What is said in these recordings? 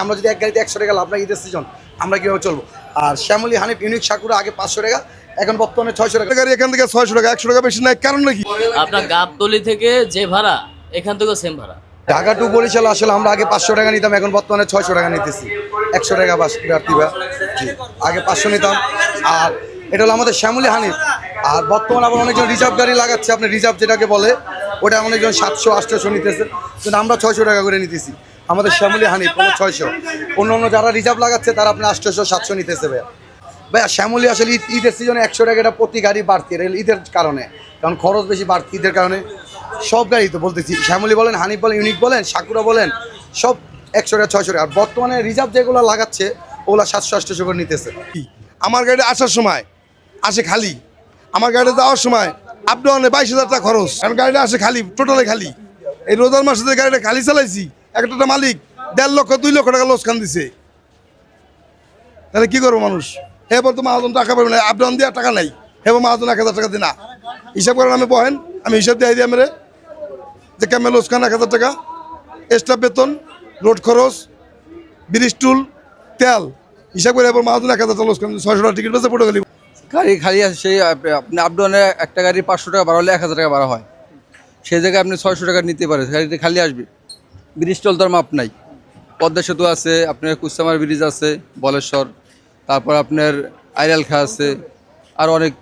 আমরা যদি এক গাড়িতে 100 টাকা লাভ না ঈদের সিজন আমরা কীভাবে চলবো? আর শ্যামলী হানিফ ইউনিক সাকুরা আগে 500 টাকা, এখন বর্তমানে 600 টাকা। গাড়ি এখান থেকে 600 টাকা, 100 টাকা বেশি নাই, কারণ নাকি আপনার গাবতলী থেকে যে ভাড়া এখান থেকেও সেম ভাড়া। ঢাকা টু বরিশাল আসলে আমরা আগে 500 টাকা নিতাম, এখন বর্তমানে 600 টাকা নিতেছি। 100 টাকা বাস প্রার্থীরা, আগে 500 নিতাম। আর এটা হলো আমাদের শ্যামলী হানিফ। আর বর্তমানে আবার অনেকজন রিজার্ভ গাড়ি লাগাচ্ছে, আপনি রিজার্ভ যেটাকে বলে, ওটা অনেকজন 700-800 নিতেছে, কিন্তু আমরা 600 টাকা করে নিতেছি। আমাদের শ্যামলী হানিফ কোনো 600, অন্য যারা রিজার্ভ লাগাচ্ছে তারা আপনি 800-700 নিতেছে। ভাইয়া শ্যামলী আসলে ঈদের সিজনে 100 টাকা এটা প্রতি গাড়ি বাড়তি, এটা ঈদের কারণে, কারণ খরচ বেশি বাড়তি ঈদের কারণে। সব গাড়ি তো বলতেছি, শ্যামলী বলেন, হানিফ বলেন, ইউনিক বলেন, সাকুরা বলেন, সব 100 টাকা 600 টাকা। আর বর্তমানে রিজার্ভ যেগুলো লাগাচ্ছে ওগুলো 700-800 করে নিতেছে। আমার গাড়িটা আসার সময় আসে খালি, আমার গাড়িতে যাওয়ার সময় আপ ডাউনে 22,000 টাকা খরচ। কারণ গাড়িটা আসে খালি, টোটালি খালি। এই রোজার মাসে যে গাড়িটা খালি চালাইছি, একটা মালিক 1.5 লক্ষ 2 লক্ষ টাকা লোকসান দিছে। তাহলে কি করবো মানুষ? এবার তো মাহাজন টাকা পাবে না, আপ ডাউন দেওয়ার টাকা নাই, এবার মাহাজন 1,000 টাকা দিই না। হিসাব করেন, আমি বহেন, আমি হিসাব দিয়ে দিই আমার যে ক্যামেল লোকসান 1,000 টাকা, স্টাফ বেতন, রোড খরচ, ব্রিজ টুল, তেল, হিসাব করে এবার মাহাজন 1,000 টাকা লোকসান। 600 টাকা টিকিট বেঁচে পড়ে গেলি। গাড়ি খালি আছে, সেই আপনি আপ ডাউনে একটা গাড়ি 500 টাকা ভাড়া হলে 1,000 টাকা ভাড়া হয়, সেই জায়গায় আপনি 600 টাকা নিতে পারেন, গাড়িতে খালি আসবে। ব্রিজ টল তোর মাপ নাই, পদ্মা সেতু আছে, আপনার কুস্তামার ব্রিজ আছে, বলেশ্বর, তারপর আপনার আইরাল খা আছে, আর অনেক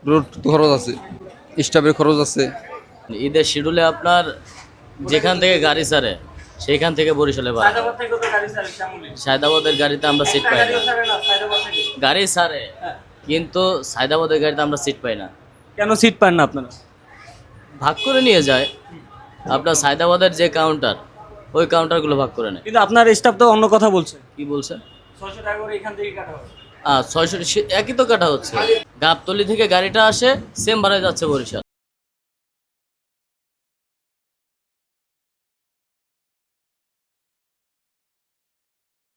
রোড খরচ আছে, স্টাফের খরচ আছে। ঈদের শিডিউলে আপনার যেখান থেকে গাড়ি ছাড়ে সেইখান থেকে বরিশালে ভাড়া। সায়দাবাদের গাড়িতে আমরা সিট পাই না, গাড়ি ছাড়ে কিন্তু সায়দাবাদের গাড়িতে আমরা সিট পাই না। কেন সিট পান না আপনারা? ভাগ করে নিয়ে যায় আপনার সায়দাবাদের যে কাউন্টার, ওই কাউন্টারগুলো ভাগ করে নেয়। কিন্তু আপনার স্টাফ তো অন্য কথা বলছে। কি বলছে? 600 টাকা করে এখান থেকে কাটা হবে। 600 একই তো কাটা হচ্ছে। গাবতলী থেকে গাড়িটা আসে, সেম ভাড়ায় যাচ্ছে বরিশাল।